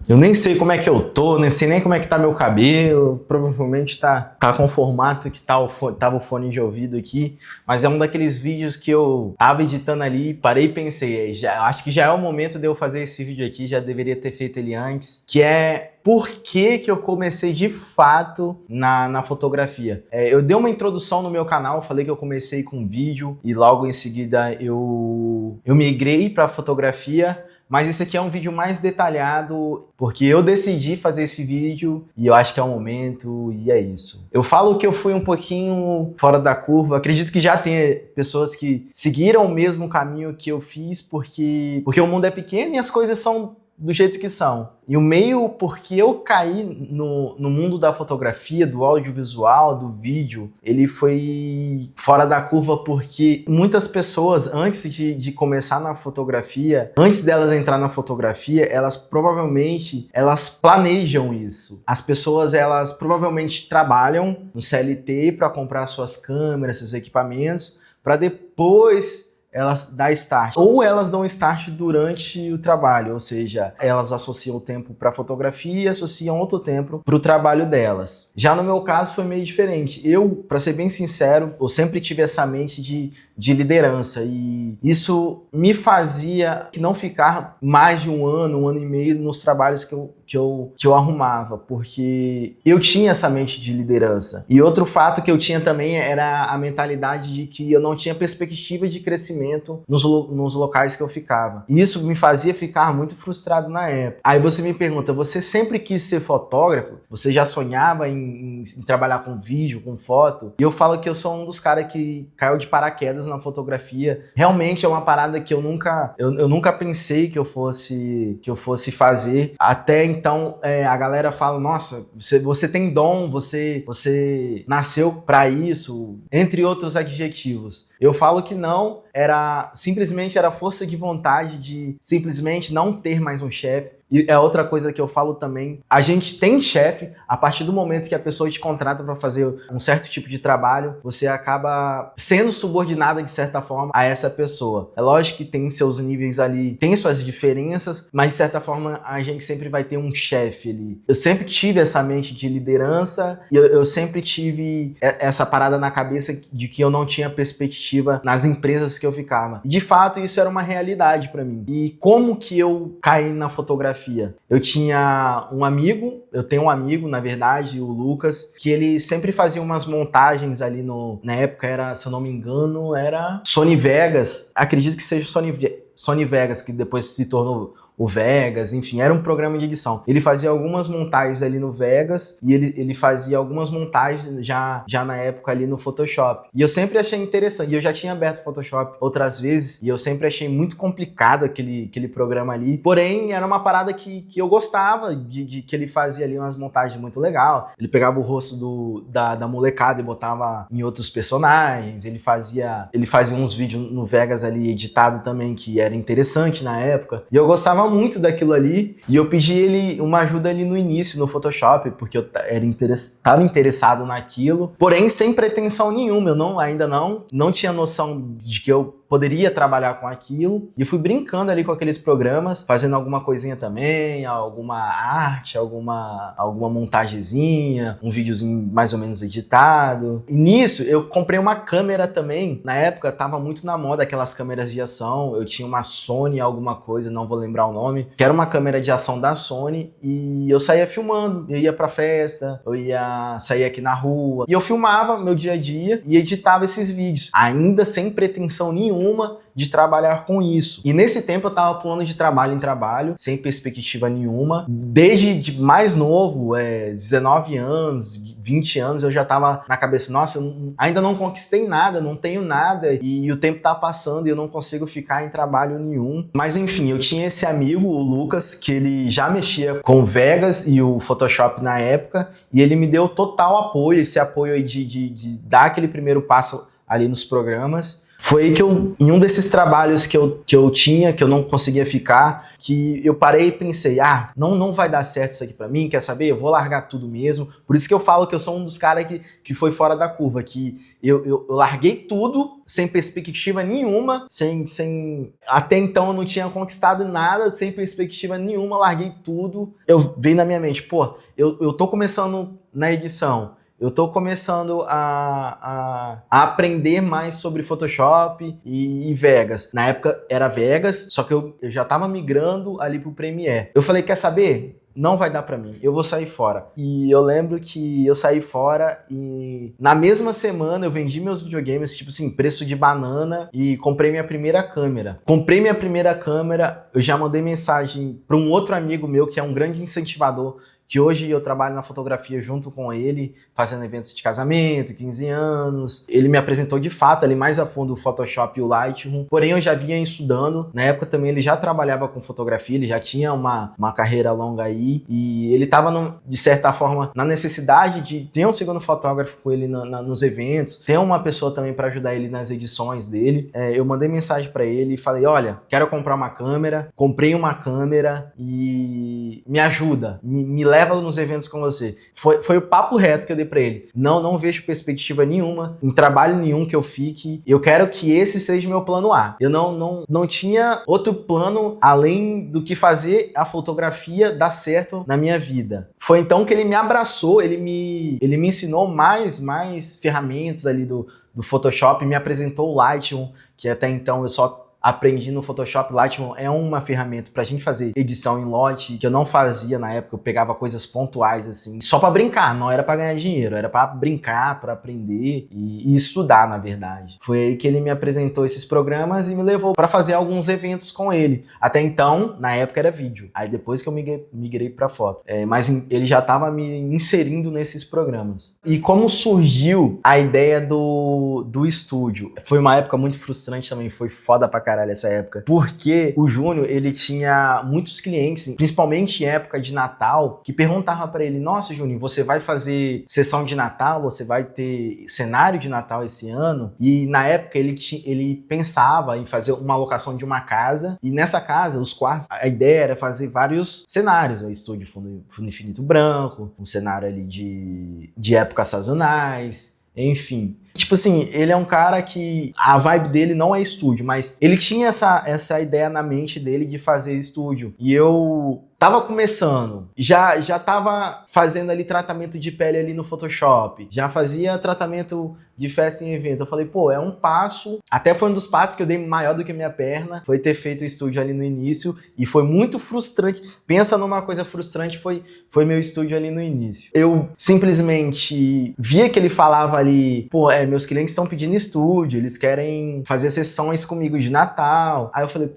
Eu nem sei como é que eu tô, nem sei nem como é que tá meu cabelo. Provavelmente tá com o formato que tava o fone de ouvido aqui. Mas é um daqueles vídeos que eu tava editando ali, parei e pensei, acho que já é o momento de eu fazer esse vídeo aqui, já deveria ter feito ele antes, que é por que eu comecei de fato na fotografia. Eu dei uma introdução no meu canal, falei que eu comecei com vídeo e logo em seguida eu migrei para fotografia. Mas esse aqui é um vídeo mais detalhado, porque eu decidi fazer esse vídeo e eu acho que é o momento e é isso. Eu falo que eu fui um pouquinho fora da curva, acredito que já tem pessoas que seguiram o mesmo caminho que eu fiz, porque o mundo é pequeno e as coisas são do jeito que são. E o meio porque eu caí no mundo da fotografia, do audiovisual, do vídeo, ele foi fora da curva porque muitas pessoas, antes de começar na fotografia, antes delas entrar na fotografia, elas planejam isso. As pessoas, elas provavelmente trabalham no CLT para comprar suas câmeras, seus equipamentos, para depois elas dão start. Ou elas dão start durante o trabalho, ou seja, elas associam o tempo para fotografia e associam outro tempo para o trabalho delas. Já no meu caso foi meio diferente. Eu, para ser bem sincero, eu sempre tive essa mente de liderança e isso me fazia não ficar mais de um ano e meio nos trabalhos que eu arrumava, porque eu tinha essa mente de liderança. E outro fato que eu tinha também era a mentalidade de que eu não tinha perspectiva de crescimento nos locais que eu ficava. E isso me fazia ficar muito frustrado na época. Aí você me pergunta, você sempre quis ser fotógrafo? Você já sonhava em trabalhar com vídeo, com foto? E eu falo que eu sou um dos caras que caiu de paraquedas na fotografia. Realmente é uma parada que eu nunca pensei que eu fosse fazer. Até então a galera fala, nossa, você tem dom, você nasceu para isso, entre outros adjetivos. Eu falo que não, simplesmente era força de vontade de simplesmente não ter mais um chefe. E é outra coisa que eu falo também, a gente tem chefe, a partir do momento que a pessoa te contrata para fazer um certo tipo de trabalho, você acaba sendo subordinada de certa forma a essa pessoa. É lógico que tem seus níveis ali, tem suas diferenças, mas de certa forma a gente sempre vai ter um chefe ali. Eu sempre tive essa mente de liderança e eu sempre tive essa parada na cabeça de que eu não tinha perspectiva nas empresas que eu ficava. De fato, isso era uma realidade para mim. E como que eu caí na fotografia? Eu tenho um amigo, na verdade, o Lucas, que ele sempre fazia umas montagens ali na época era, se eu não me engano, era Sony Vegas. Acredito que seja Sony Vegas, que depois se tornou o Vegas, enfim, era um programa de edição. Ele fazia algumas montagens ali no Vegas e ele fazia algumas montagens já na época ali no Photoshop. E eu sempre achei interessante, e eu já tinha aberto o Photoshop outras vezes e eu sempre achei muito complicado aquele programa ali. Porém, era uma parada que eu gostava de que ele fazia ali umas montagens muito legal. Ele pegava o rosto da molecada e botava em outros personagens. Ele fazia uns vídeos no Vegas ali editado também, que era interessante na época. E eu gostava muito daquilo ali e eu pedi ele uma ajuda ali no início no Photoshop, porque eu estava interessado naquilo, porém sem pretensão nenhuma. Eu ainda não tinha noção de que eu poderia trabalhar com aquilo e fui brincando ali com aqueles programas, fazendo alguma coisinha também, alguma arte, alguma montagenzinha, um videozinho mais ou menos editado. E nisso eu comprei uma câmera também. Na época tava muito na moda aquelas câmeras de ação. Eu tinha uma Sony alguma coisa, não vou lembrar o nome, que era uma câmera de ação da Sony e eu saía filmando. Eu ia pra festa, eu ia sair aqui na rua e eu filmava meu dia a dia e editava esses vídeos, ainda sem pretensão nenhuma de trabalhar com isso. E nesse tempo eu tava pulando de trabalho em trabalho, sem perspectiva nenhuma. Desde mais novo, 19 anos, 20 anos, eu já tava na cabeça, nossa, ainda não conquistei nada, não tenho nada, e o tempo tá passando e eu não consigo ficar em trabalho nenhum. Mas enfim, eu tinha esse amigo, o Lucas, que ele já mexia com o Vegas e o Photoshop na época, e ele me deu total apoio, esse apoio aí de dar aquele primeiro passo ali nos programas. Foi aí que em um desses trabalhos que eu tinha, que eu não conseguia ficar, que eu parei e pensei, não vai dar certo isso aqui pra mim, quer saber? Eu vou largar tudo mesmo. Por isso que eu falo que eu sou um dos caras que foi fora da curva, que eu larguei tudo, sem perspectiva nenhuma, até então eu não tinha conquistado nada, sem perspectiva nenhuma, larguei tudo. Eu veio na minha mente, eu tô começando na edição, eu tô começando a aprender mais sobre Photoshop e Vegas. Na época era Vegas, só que eu já tava migrando ali pro Premiere. Eu falei, quer saber? Não vai dar pra mim, eu vou sair fora. E eu lembro que eu saí fora e na mesma semana eu vendi meus videogames, tipo assim, preço de banana, e comprei minha primeira câmera. Comprei minha primeira câmera, eu já mandei mensagem pra um outro amigo meu que é um grande incentivador, que hoje eu trabalho na fotografia junto com ele, fazendo eventos de casamento, 15 anos. Ele me apresentou de fato ali mais a fundo o Photoshop e o Lightroom, porém eu já vinha estudando. Na época também ele já trabalhava com fotografia, ele já tinha uma carreira longa aí, e ele estava, de certa forma, na necessidade de ter um segundo fotógrafo com ele nos eventos, ter uma pessoa também para ajudar ele nas edições dele. Eu mandei mensagem para ele e falei, olha, quero comprar uma câmera, comprei uma câmera e me ajuda, me leva nos eventos com você. Foi o papo reto que eu dei pra ele. Não vejo perspectiva nenhuma, em trabalho nenhum que eu fique. Eu quero que esse seja meu plano A. Eu não tinha outro plano além do que fazer a fotografia dar certo na minha vida. Foi então que ele me abraçou, ele me ensinou mais ferramentas ali do Photoshop, me apresentou o Lightroom, que até então eu só aprendi no Photoshop. Lightroom é uma ferramenta pra gente fazer edição em lote, que eu não fazia na época. Eu pegava coisas pontuais assim, só pra brincar, não era pra ganhar dinheiro, era pra brincar, pra aprender e estudar, na verdade. Foi aí que ele me apresentou esses programas e me levou pra fazer alguns eventos com ele. Até então, na época era vídeo, aí depois que eu migrei pra foto. Mas ele já tava me inserindo nesses programas. E como surgiu a ideia do estúdio? Foi uma época muito frustrante também, foi foda pra caralho essa época, porque o Júnior, ele tinha muitos clientes, principalmente em época de Natal, que perguntavam pra ele, nossa, Júnior, você vai fazer sessão de Natal, você vai ter cenário de Natal esse ano? E na época ele pensava em fazer uma locação de uma casa, e nessa casa, os quartos, a ideia era fazer vários cenários, o estúdio fundo infinito branco, um cenário ali de épocas sazonais, enfim. Tipo assim, ele é um cara que a vibe dele não é estúdio, mas ele tinha essa ideia na mente dele de fazer estúdio. E eu tava começando, já tava fazendo ali tratamento de pele ali no Photoshop, já fazia tratamento de festa em evento. Eu falei, é um passo, até foi um dos passos que eu dei maior do que a minha perna, foi ter feito o estúdio ali no início, e foi muito frustrante. Pensa numa coisa frustrante, foi meu estúdio ali no início. Eu simplesmente via que ele falava ali, meus clientes estão pedindo estúdio, eles querem fazer sessões comigo de Natal. Aí eu falei,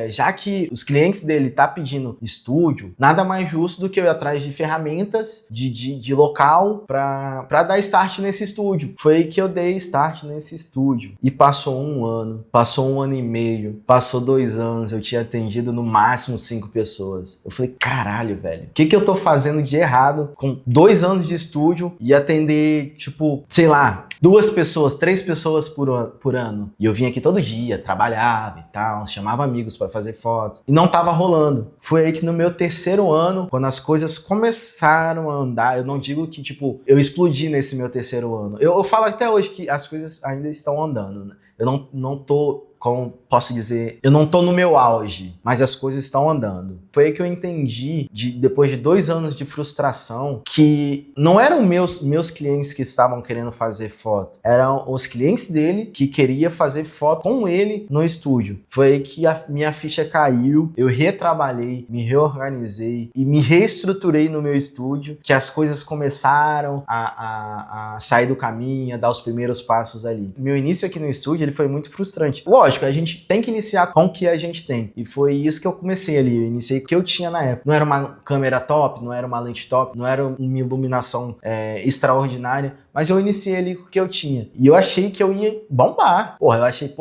já que os clientes dele tá pedindo estúdio, nada mais justo do que eu ir atrás de ferramentas, de local, pra dar start nesse estúdio. Foi aí que eu dei start nesse estúdio. E passou um ano, passou 1 ano e meio, passou 2 anos, eu tinha atendido no máximo 5 pessoas. Eu falei, caralho, velho, o que eu tô fazendo de errado com 2 anos de estúdio e atender, tipo, sei lá, 2 pessoas, 3 pessoas por ano. E eu vinha aqui todo dia, trabalhava e tal, chamava amigos para fazer fotos. E não tava rolando. Foi aí que no meu 3º ano, quando as coisas começaram a andar, eu não digo que, tipo, eu explodi nesse meu 3º ano. Eu falo até hoje que as coisas ainda estão andando, né? Eu não tô, como posso dizer, eu não tô no meu auge, mas as coisas estão andando. Foi aí que eu entendi, depois de 2 anos de frustração, que não eram meus clientes que estavam querendo fazer foto, eram os clientes dele que queriam fazer foto com ele no estúdio. Foi aí que a minha ficha caiu, eu retrabalhei, me reorganizei e me reestruturei no meu estúdio, que as coisas começaram a sair do caminho, a dar os primeiros passos ali. Meu início aqui no estúdio, ele foi muito frustrante. Lógico, a gente tem que iniciar com o que a gente tem. E foi isso que eu comecei ali. Eu iniciei com o que eu tinha na época. Não era uma câmera top, não era uma lente top, não era uma iluminação extraordinária, mas eu iniciei ali com o que eu tinha. E eu achei que eu ia bombar. Eu achei,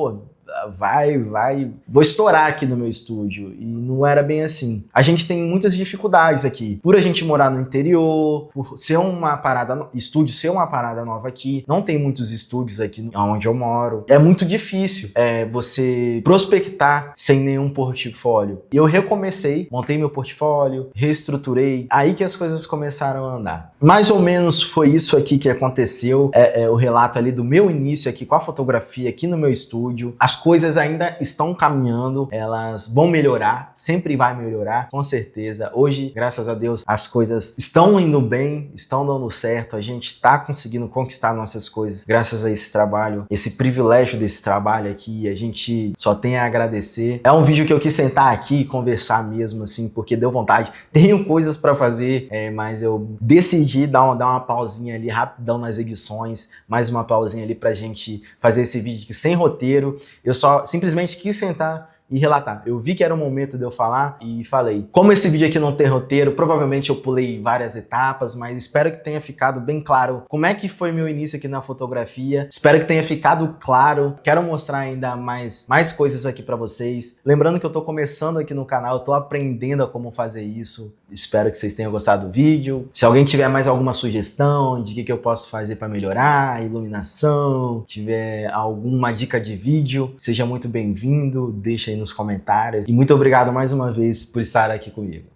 vou estourar aqui no meu estúdio. E não era bem assim. A gente tem muitas dificuldades aqui. Por a gente morar no interior, por ser uma parada, estúdio ser uma parada nova aqui, não tem muitos estúdios aqui onde eu moro. É muito difícil você prospectar sem nenhum portfólio. Eu recomecei, montei meu portfólio, reestruturei, aí que as coisas começaram a andar. Mais ou menos foi isso aqui que aconteceu, o relato ali do meu início aqui com a fotografia aqui no meu estúdio. As coisas ainda estão caminhando, elas vão melhorar, sempre vai melhorar, com certeza. Hoje, graças a Deus, as coisas estão indo bem, estão dando certo, a gente está conseguindo conquistar nossas coisas graças a esse trabalho, esse privilégio desse trabalho aqui, a gente só tem a agradecer. É um vídeo que eu quis sentar aqui e conversar mesmo, assim, porque deu vontade. Tenho coisas para fazer, mas eu decidi dar uma pausinha ali rapidão nas edições, mais uma pausinha ali pra gente fazer esse vídeo aqui sem roteiro. Eu só simplesmente quis sentar e relatar. Eu vi que era o momento de eu falar e falei. Como esse vídeo aqui não tem roteiro, provavelmente eu pulei várias etapas, mas espero que tenha ficado bem claro como é que foi meu início aqui na fotografia. Espero que tenha ficado claro. Quero mostrar ainda mais coisas aqui pra vocês. Lembrando que eu tô começando aqui no canal, eu tô aprendendo a como fazer isso. Espero que vocês tenham gostado do vídeo. Se alguém tiver mais alguma sugestão de que eu posso fazer para melhorar, iluminação, tiver alguma dica de vídeo, seja muito bem-vindo, deixa aí nos comentários. E muito obrigado mais uma vez por estar aqui comigo.